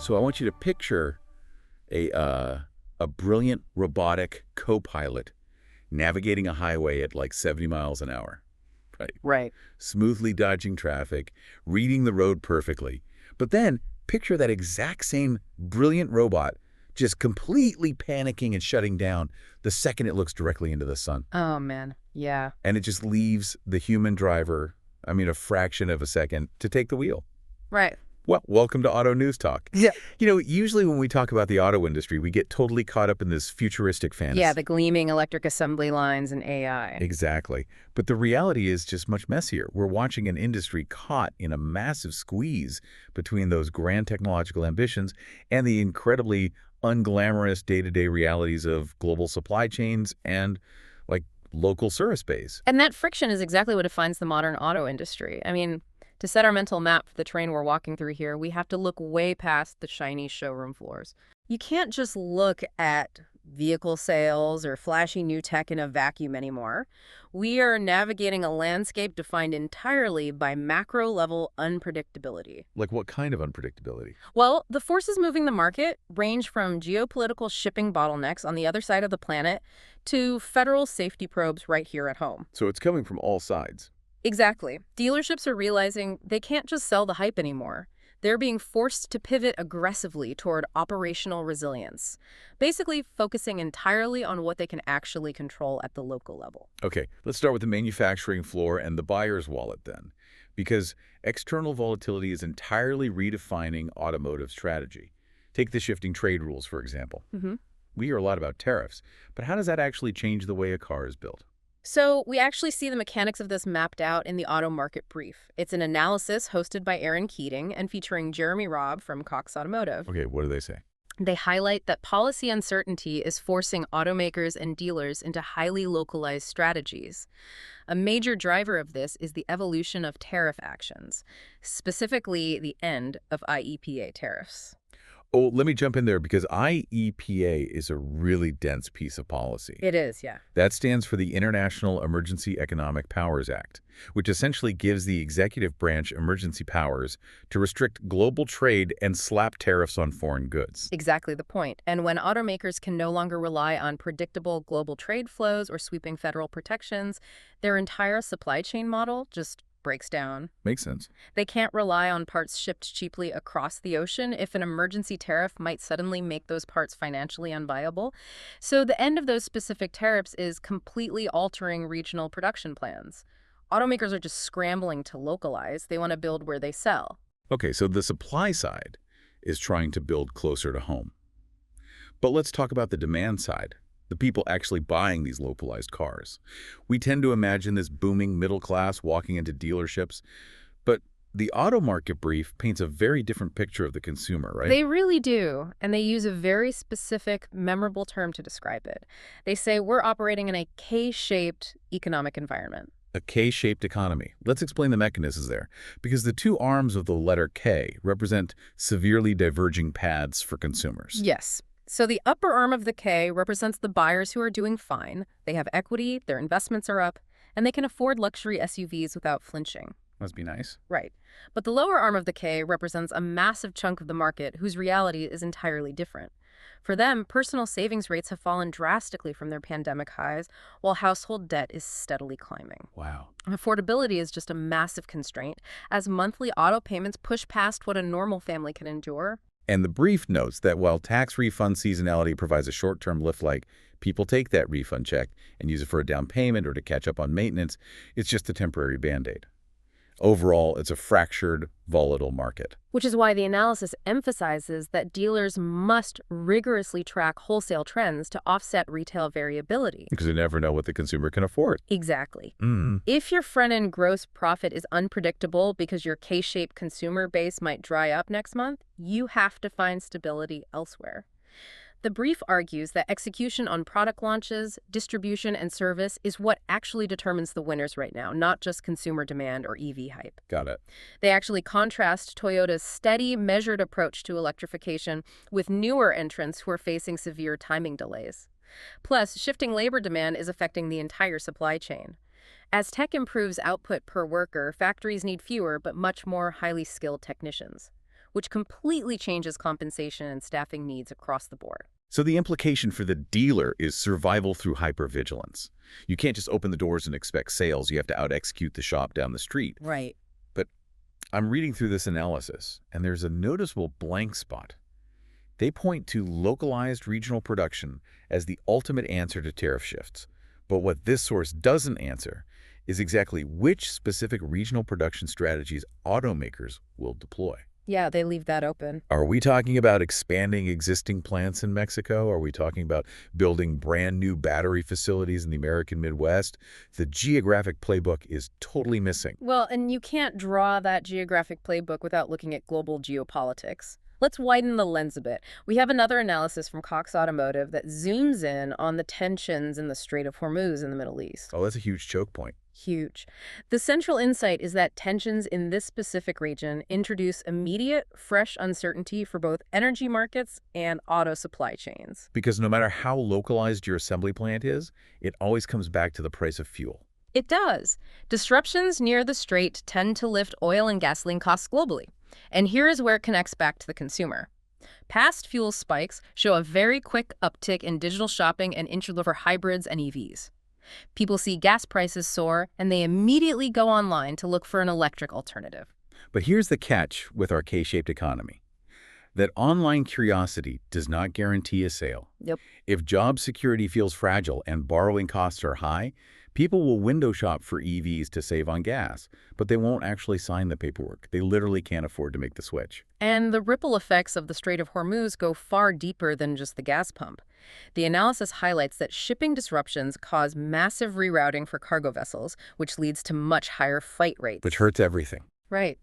So I want you to picture a brilliant robotic co-pilot navigating a highway at like 70 miles an hour, right? Right. Smoothly dodging traffic, reading the road perfectly. But then picture that exact same brilliant robot just completely panicking and shutting down the second it looks directly into the sun. Oh, man. Yeah. And it just leaves the human driver, a fraction of a second, to take the wheel. Right. Well, welcome to Auto News Talk. Yeah. Usually when we talk about the auto industry, we get totally caught up in this futuristic fantasy. Yeah, the gleaming electric assembly lines and AI. Exactly. But the reality is just much messier. We're watching an industry caught in a massive squeeze between those grand technological ambitions and the incredibly unglamorous day-to-day realities of global supply chains and, like, local service bays. And that friction is exactly what defines the modern auto industry. To set our mental map for the train we're walking through here, we have to look way past the shiny showroom floors. You can't just look at vehicle sales or flashy new tech in a vacuum anymore. We are navigating a landscape defined entirely by macro-level unpredictability. Like what kind of unpredictability? Well, the forces moving the market range from geopolitical shipping bottlenecks on the other side of the planet to federal safety probes right here at home. So it's coming from all sides. Exactly. Dealerships are realizing they can't just sell the hype anymore. They're being forced to pivot aggressively toward operational resilience, basically focusing entirely on what they can actually control at the local level. Okay, let's start with the manufacturing floor and the buyer's wallet then, because external volatility is entirely redefining automotive strategy. Take the shifting trade rules, for example. We hear a lot about tariffs, but how does that actually change the way a car is built? So we actually see the mechanics of this mapped out in the Auto Market Brief. It's an analysis hosted by Aaron Keating and featuring Jeremy Robb from Cox Automotive. Okay, what do they say? They highlight that policy uncertainty is forcing automakers and dealers into highly localized strategies. A major driver of this is the evolution of tariff actions, specifically the end of IEPA tariffs. Oh, let me jump in there because IEPA is a really dense piece of policy. It is, yeah. That stands for the International Emergency Economic Powers Act, which essentially gives the executive branch emergency powers to restrict global trade and slap tariffs on foreign goods. Exactly the point. And when automakers can no longer rely on predictable global trade flows or sweeping federal protections, their entire supply chain model just breaks down. Makes sense. They can't rely on parts shipped cheaply across the ocean if an emergency tariff might suddenly make those parts financially unviable. So the end of those specific tariffs is completely altering regional production plans. Automakers are just scrambling to localize. They want to build where they sell. Okay, so the supply side is trying to build closer to home. But let's talk about the demand side. The people actually buying these localized cars. We tend to imagine this booming middle class walking into dealerships, but the Auto Market Brief paints a very different picture of the consumer, right? They really do, and they use a very specific, memorable term to describe it. They say we're operating in a K-shaped economic environment. A K-shaped economy. Let's explain the mechanisms there, because the two arms of the letter K represent severely diverging paths for consumers. Yes. So the upper arm of the K represents the buyers who are doing fine. They have equity, their investments are up, and they can afford luxury SUVs without flinching. Must be nice. Right. But the lower arm of the K represents a massive chunk of the market whose reality is entirely different. For them, personal savings rates have fallen drastically from their pandemic highs, while household debt is steadily climbing. Wow. Affordability is just a massive constraint, as monthly auto payments push past what a normal family can endure. And the brief notes that while tax refund seasonality provides a short-term lift, like people take that refund check and use it for a down payment or to catch up on maintenance, it's just a temporary Band-Aid. Overall, it's a fractured, volatile market. Which is why the analysis emphasizes that dealers must rigorously track wholesale trends to offset retail variability. Because you never know what the consumer can afford. Exactly. If your front-end gross profit is unpredictable because your K-shaped consumer base might dry up next month, you have to find stability elsewhere. The brief argues that execution on product launches, distribution, and service is what actually determines the winners right now, not just consumer demand or EV hype. Got it. They actually contrast Toyota's steady, measured approach to electrification with newer entrants who are facing severe timing delays. Plus, shifting labor demand is affecting the entire supply chain. As tech improves output per worker, factories need fewer but much more highly skilled technicians, which completely changes compensation and staffing needs across the board. So the implication for the dealer is survival through hypervigilance. You can't just open the doors and expect sales. You have to out-execute the shop down the street. Right. But I'm reading through this analysis, and there's a noticeable blank spot. They point to localized regional production as the ultimate answer to tariff shifts. But what this source doesn't answer is exactly which specific regional production strategies automakers will deploy. Yeah, they leave that open. Are we talking about expanding existing plants in Mexico? Are we talking about building brand new battery facilities in the American Midwest? The geographic playbook is totally missing. Well, and you can't draw that geographic playbook without looking at global geopolitics. Let's widen the lens a bit. We have another analysis from Cox Automotive that zooms in on the tensions in the Strait of Hormuz in the Middle East. Oh, that's a huge choke point. Huge. The central insight is that tensions in this specific region introduce immediate, fresh uncertainty for both energy markets and auto supply chains. Because no matter how localized your assembly plant is, it always comes back to the price of fuel. It does. Disruptions near the strait tend to lift oil and gasoline costs globally. And here is where it connects back to the consumer. Past fuel spikes show a very quick uptick in digital shopping and interest for hybrids and EVs. People see gas prices soar, and they immediately go online to look for an electric alternative. But here's the catch with our K-shaped economy. That online curiosity does not guarantee a sale. Yep. If job security feels fragile and borrowing costs are high, people will window shop for EVs to save on gas, but they won't actually sign the paperwork. They literally can't afford to make the switch. And the ripple effects of the Strait of Hormuz go far deeper than just the gas pump. The analysis highlights that shipping disruptions cause massive rerouting for cargo vessels, which leads to much higher freight rates. Which hurts everything. Right.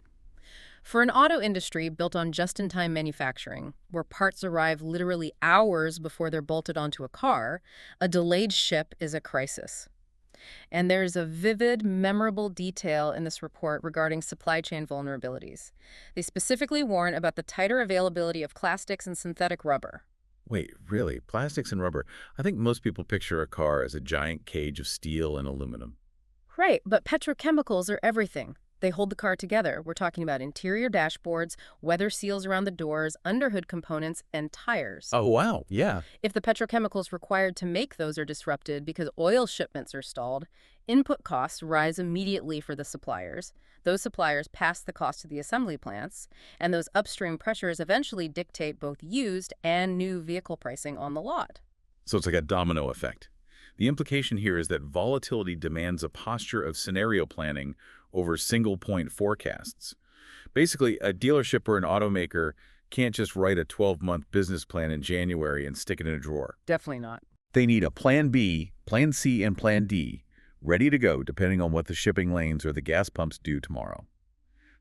For an auto industry built on just-in-time manufacturing, where parts arrive literally hours before they're bolted onto a car, a delayed ship is a crisis. And there's a vivid, memorable detail in this report regarding supply chain vulnerabilities. They specifically warn about the tighter availability of plastics and synthetic rubber. Wait, really? Plastics and rubber? I think most people picture a car as a giant cage of steel and aluminum. Right, but petrochemicals are everything. They hold the car together. We're talking about interior dashboards, weather seals around the doors, underhood components, and tires. Oh, wow. Yeah. If the petrochemicals required to make those are disrupted because oil shipments are stalled, input costs rise immediately for the suppliers. Those suppliers pass the cost to the assembly plants, and those upstream pressures eventually dictate both used and new vehicle pricing on the lot. So it's like a domino effect. The implication here is that volatility demands a posture of scenario planning over single-point forecasts. Basically, a dealership or an automaker can't just write a 12-month business plan in January and stick it in a drawer. Definitely not. They need a Plan B, Plan C, and Plan D ready to go depending on what the shipping lanes or the gas pumps do tomorrow.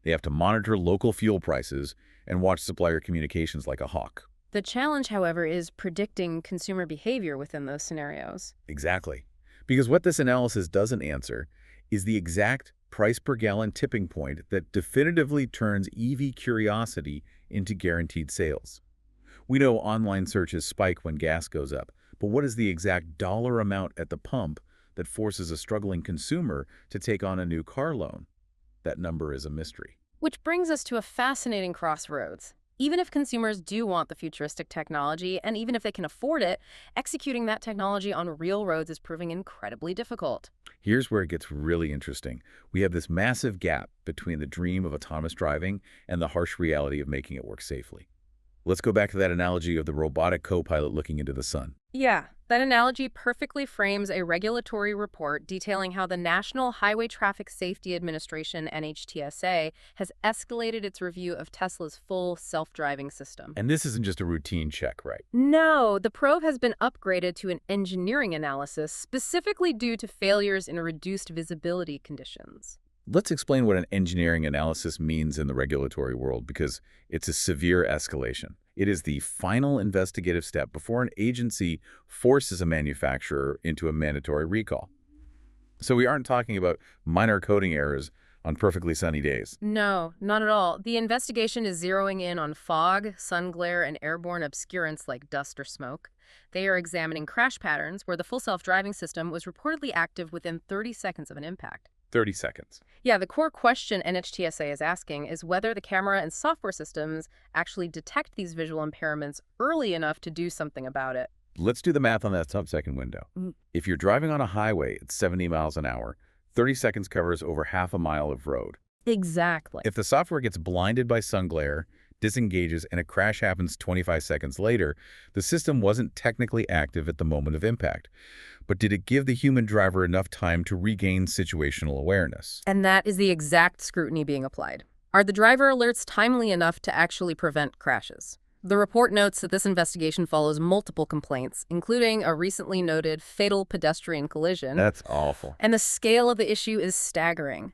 They have to monitor local fuel prices and watch supplier communications like a hawk. The challenge, however, is predicting consumer behavior within those scenarios. Exactly. Because what this analysis doesn't answer is the exact price per gallon tipping point that definitively turns EV curiosity into guaranteed sales. We know online searches spike when gas goes up, but what is the exact dollar amount at the pump that forces a struggling consumer to take on a new car loan? That number is a mystery. Which brings us to a fascinating crossroads. Even if consumers do want the futuristic technology, and even if they can afford it, executing that technology on real roads is proving incredibly difficult. Here's where it gets really interesting. We have this massive gap between the dream of autonomous driving and the harsh reality of making it work safely. Let's go back to that analogy of the robotic co-pilot looking into the sun. Yeah, that analogy perfectly frames a regulatory report detailing how the National Highway Traffic Safety Administration, NHTSA, has escalated its review of Tesla's full self-driving system. And this isn't just a routine check, right? No, the probe has been upgraded to an engineering analysis specifically due to failures in reduced visibility conditions. Let's explain what an engineering analysis means in the regulatory world, because it's a severe escalation. It is the final investigative step before an agency forces a manufacturer into a mandatory recall. So we aren't talking about minor coding errors on perfectly sunny days. No, not at all. The investigation is zeroing in on fog, sun glare, and airborne obscurants like dust or smoke. They are examining crash patterns where the full self-driving system was reportedly active within 30 seconds of an impact. 30 seconds. Yeah, the core question NHTSA is asking is whether the camera and software systems actually detect these visual impairments early enough to do something about it. Let's do the math on that sub-second window. If you're driving on a highway at 70 miles an hour, 30 seconds covers over half a mile of road. Exactly. If the software gets blinded by sun glare, disengages, and a crash happens 25 seconds later, the system wasn't technically active at the moment of impact. But did it give the human driver enough time to regain situational awareness? And that is the exact scrutiny being applied. Are the driver alerts timely enough to actually prevent crashes? The report notes that this investigation follows multiple complaints, including a recently noted fatal pedestrian collision. That's awful. And the scale of the issue is staggering.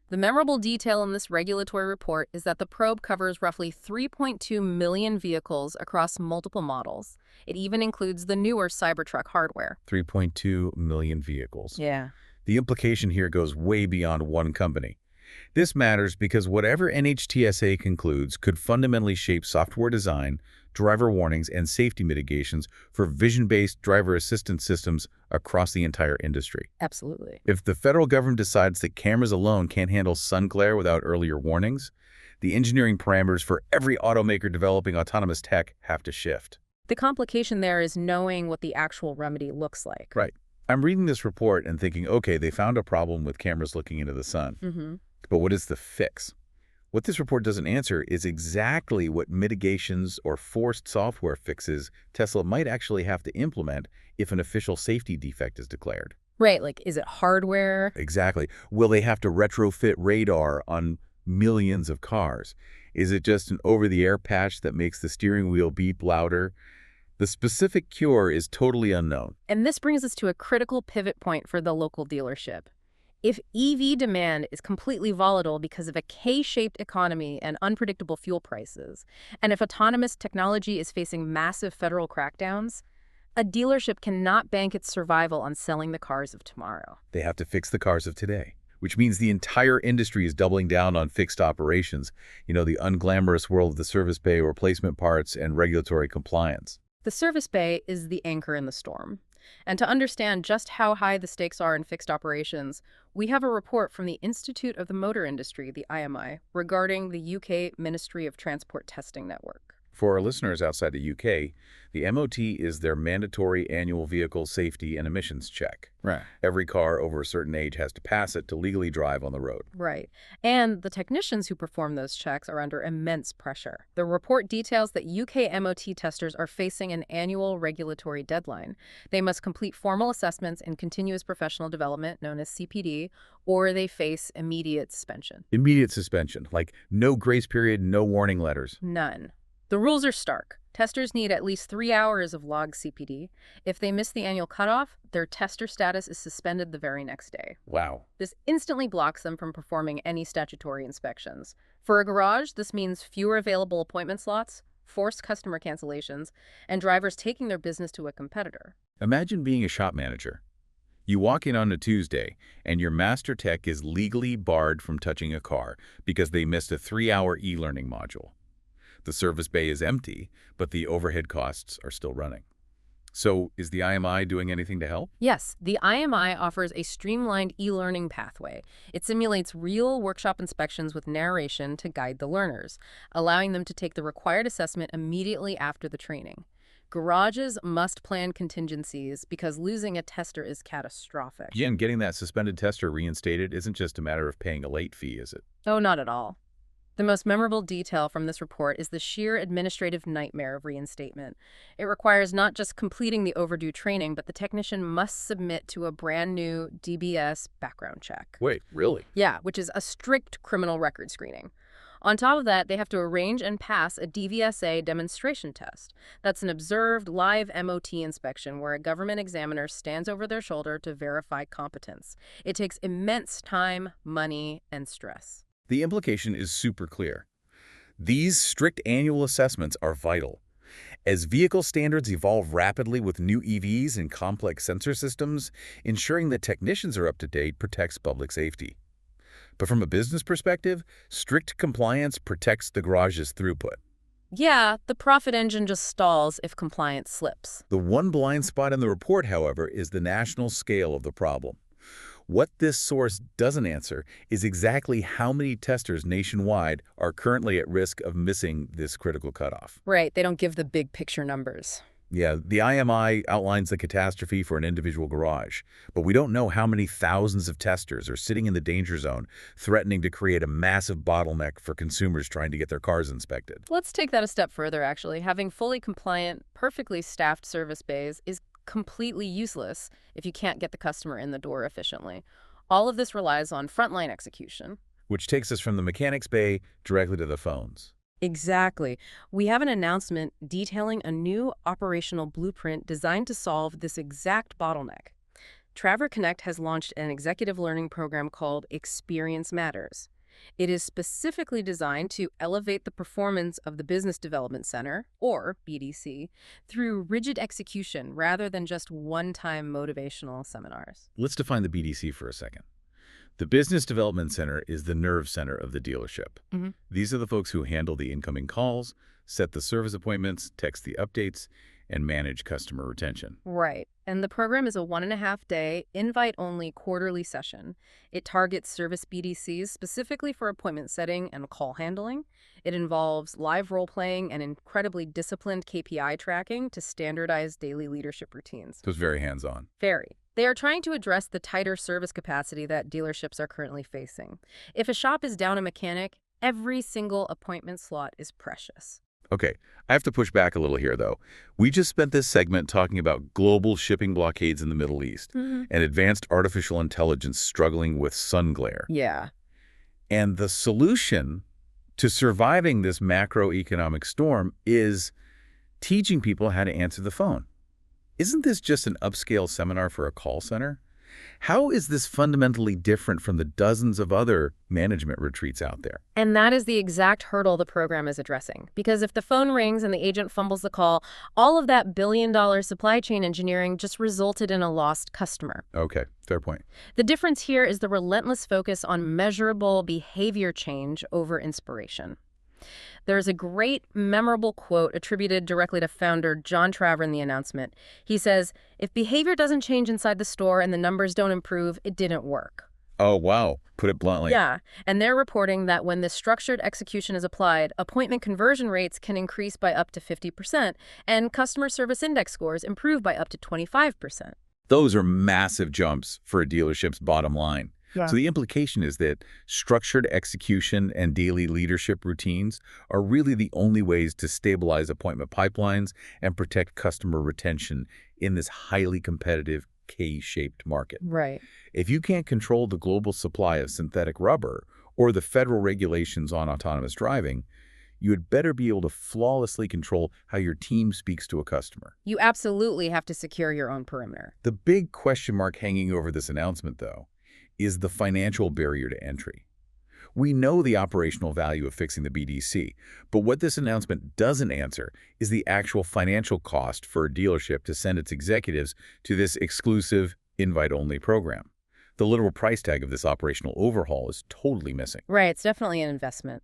The memorable detail in this regulatory report is that the probe covers roughly 3.2 million vehicles across multiple models. It even includes the newer Cybertruck hardware. 3.2 million vehicles. Yeah. The implication here goes way beyond one company. This matters because whatever NHTSA concludes could fundamentally shape software design, driver warnings, and safety mitigations for vision-based driver assistance systems across the entire industry. Absolutely. If the federal government decides that cameras alone can't handle sun glare without earlier warnings, the engineering parameters for every automaker developing autonomous tech have to shift. The complication there is knowing what the actual remedy looks like. Right. I'm reading this report and thinking, okay, they found a problem with cameras looking into the sun. But what is the fix? What this report doesn't answer is exactly what mitigations or forced software fixes Tesla might actually have to implement if an official safety defect is declared. Right, like, is it hardware? Exactly. Will they have to retrofit radar on millions of cars? Is it just an over-the-air patch that makes the steering wheel beep louder? The specific cure is totally unknown. And this brings us to a critical pivot point for the local dealership. If EV demand is completely volatile because of a K-shaped economy and unpredictable fuel prices, and if autonomous technology is facing massive federal crackdowns, a dealership cannot bank its survival on selling the cars of tomorrow. They have to fix the cars of today, which means the entire industry is doubling down on fixed operations, the unglamorous world of the service bay, replacement parts, and regulatory compliance. The service bay is the anchor in the storm. And to understand just how high the stakes are in fixed operations, we have a report from the Institute of the Motor Industry, the IMI, regarding the UK Ministry of Transport Testing Network. For our listeners outside the UK, the MOT is their mandatory annual vehicle safety and emissions check. Right. Every car over a certain age has to pass it to legally drive on the road. Right. And the technicians who perform those checks are under immense pressure. The report details that UK MOT testers are facing an annual regulatory deadline. They must complete formal assessments and continuous professional development, known as CPD, or they face immediate suspension. Immediate suspension, like no grace period, no warning letters. None. The rules are stark. Testers need at least 3 hours of log CPD. If they miss the annual cutoff, their tester status is suspended the very next day. Wow. This instantly blocks them from performing any statutory inspections. For a garage, this means fewer available appointment slots, forced customer cancellations, and drivers taking their business to a competitor. Imagine being a shop manager. You walk in on a Tuesday, and your master tech is legally barred from touching a car because they missed a 3-hour e-learning module. The service bay is empty, but the overhead costs are still running. So is the IMI doing anything to help? Yes, the IMI offers a streamlined e-learning pathway. It simulates real workshop inspections with narration to guide the learners, allowing them to take the required assessment immediately after the training. Garages must plan contingencies because losing a tester is catastrophic. Yeah, and getting that suspended tester reinstated isn't just a matter of paying a late fee, is it? Oh, not at all. The most memorable detail from this report is the sheer administrative nightmare of reinstatement. It requires not just completing the overdue training, but the technician must submit to a brand new DBS background check. Wait, really? Yeah, which is a strict criminal record screening. On top of that, they have to arrange and pass a DVSA demonstration test. That's an observed live MOT inspection where a government examiner stands over their shoulder to verify competence. It takes immense time, money, and stress. The implication is super clear. These strict annual assessments are vital. As vehicle standards evolve rapidly with new EVs and complex sensor systems, ensuring that technicians are up to date protects public safety. But from a business perspective, strict compliance protects the garage's throughput. Yeah, the profit engine just stalls if compliance slips. The one blind spot in the report, however, is the national scale of the problem. What this source doesn't answer is exactly how many testers nationwide are currently at risk of missing this critical cutoff. Right, they don't give the big picture numbers. Yeah, the IMI outlines the catastrophe for an individual garage, but we don't know how many thousands of testers are sitting in the danger zone, threatening to create a massive bottleneck for consumers trying to get their cars inspected. Let's take that a step further, actually. Having fully compliant, perfectly staffed service bays is completely useless if you can't get the customer in the door efficiently. All of this relies on frontline execution. Which takes us from the mechanics bay directly to the phones. Exactly. We have an announcement detailing a new operational blueprint designed to solve this exact bottleneck. Traver Connect has launched an executive learning program called Experience Matters. It is specifically designed to elevate the performance of the Business Development Center, or BDC, through rigid execution rather than just one-time motivational seminars. Let's define the BDC for a second. The Business Development Center is the nerve center of the dealership. Mm-hmm. These are the folks who handle the incoming calls, set the service appointments, text the updates, and manage customer retention. Right. And the program is a 1.5-day, invite-only quarterly session. It targets service BDCs specifically for appointment setting and call handling. It involves live role-playing and incredibly disciplined KPI tracking to standardize daily leadership routines. So it's very hands-on. Very. They are trying to address the tighter service capacity that dealerships are currently facing. If a shop is down a mechanic, every single appointment slot is precious. Okay, I have to push back a little here, though. We just spent this segment talking about global shipping blockades in the Middle East and advanced artificial intelligence struggling with sun glare. Yeah. And the solution to surviving this macroeconomic storm is teaching people how to answer the phone. Isn't this just an upscale seminar for a call center? How is this fundamentally different from the dozens of other management retreats out there? And that is the exact hurdle the program is addressing. Because if the phone rings and the agent fumbles the call, all of that billion-dollar supply chain engineering just resulted in a lost customer. Okay, fair point. The difference here is the relentless focus on measurable behavior change over inspiration. There's a great, memorable quote attributed directly to founder John Traver in the announcement. He says, "If behavior doesn't change inside the store and the numbers don't improve, it didn't work." Oh, wow. Put it bluntly. Yeah, and they're reporting that when this structured execution is applied, appointment conversion rates can increase by up to 50%, and customer service index scores improve by up to 25%. Those are massive jumps for a dealership's bottom line. Yeah. So the implication is that structured execution and daily leadership routines are really the only ways to stabilize appointment pipelines and protect customer retention in this highly competitive K-shaped market. Right. If you can't control the global supply of synthetic rubber or the federal regulations on autonomous driving, you had better be able to flawlessly control how your team speaks to a customer. You absolutely have to secure your own perimeter. The big question mark hanging over this announcement, though, is the financial barrier to entry. We know the operational value of fixing the BDC, but what this announcement doesn't answer is the actual financial cost for a dealership to send its executives to this exclusive, invite-only program. The literal price tag of this operational overhaul is totally missing. Right, it's definitely an investment.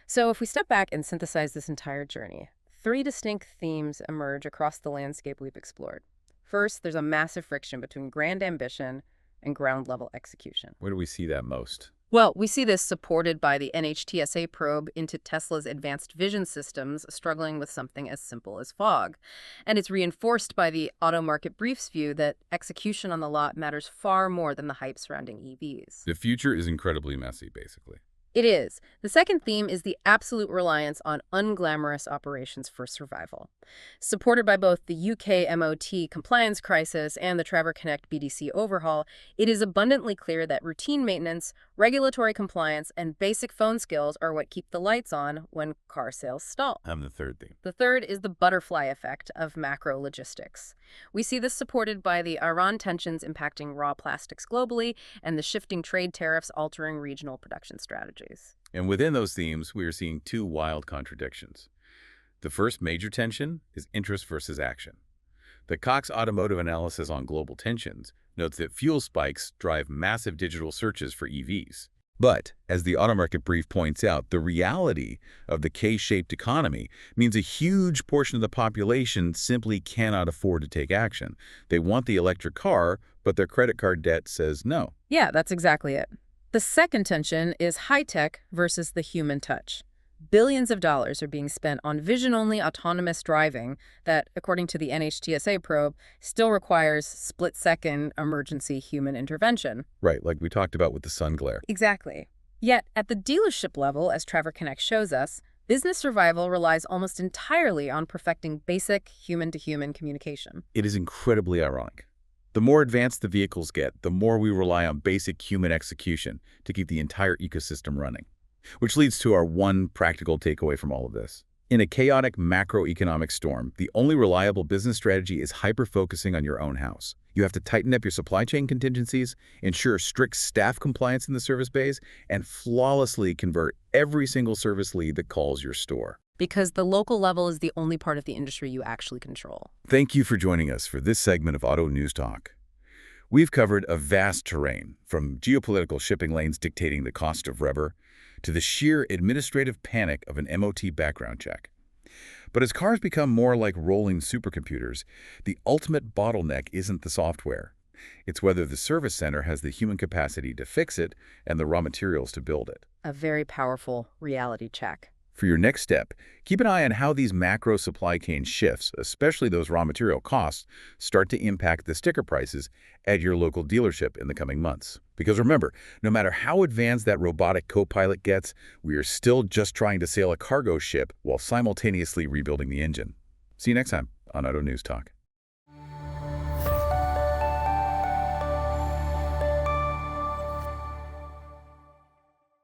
So if we step back and synthesize this entire journey, 3 distinct themes emerge across the landscape we've explored. First, there's a massive friction between grand ambition and ground-level execution. Where do we see that most? Well, we see this supported by the NHTSA probe into Tesla's advanced vision systems struggling with something as simple as fog. And it's reinforced by the auto market brief's view that execution on the lot matters far more than the hype surrounding EVs. The future is incredibly messy, basically. It is. The second theme is the absolute reliance on unglamorous operations for survival. Supported by both the UK MOT compliance crisis and the Traver Connect BDC overhaul, it is abundantly clear that routine maintenance, regulatory compliance, and basic phone skills are what keep the lights on when car sales stall. I'm the third theme. The third is the butterfly effect of macro logistics. We see this supported by the Iran tensions impacting raw plastics globally and the shifting trade tariffs altering regional production strategies. And within those themes, we are seeing 2 wild contradictions. The first major tension is interest versus action. The Cox Automotive Analysis on Global Tensions notes that fuel spikes drive massive digital searches for EVs. But, as the Automarket brief points out, the reality of the K-shaped economy means a huge portion of the population simply cannot afford to take action. They want the electric car, but their credit card debt says no. Yeah, that's exactly it. The second tension is high-tech versus the human touch. Billions of dollars are being spent on vision-only autonomous driving that, according to the NHTSA probe, still requires split-second emergency human intervention. Right, like we talked about with the sun glare. Exactly. Yet, at the dealership level, as Trevor Connect shows us, business survival relies almost entirely on perfecting basic human-to-human communication. It is incredibly ironic. The more advanced the vehicles get, the more we rely on basic human execution to keep the entire ecosystem running. Which leads to our one practical takeaway from all of this. In a chaotic macroeconomic storm, the only reliable business strategy is hyper-focusing on your own house. You have to tighten up your supply chain contingencies, ensure strict staff compliance in the service bays, and flawlessly convert every single service lead that calls your store. Because the local level is the only part of the industry you actually control. Thank you for joining us for this segment of Auto News Talk. We've covered a vast terrain, from geopolitical shipping lanes dictating the cost of rubber to the sheer administrative panic of an MOT background check. But as cars become more like rolling supercomputers, the ultimate bottleneck isn't the software. It's whether the service center has the human capacity to fix it and the raw materials to build it. A very powerful reality check. For your next step, keep an eye on how these macro supply chain shifts, especially those raw material costs, start to impact the sticker prices at your local dealership in the coming months. Because remember, no matter how advanced that robotic co-pilot gets, we are still just trying to sail a cargo ship while simultaneously rebuilding the engine. See you next time on Auto News Talk.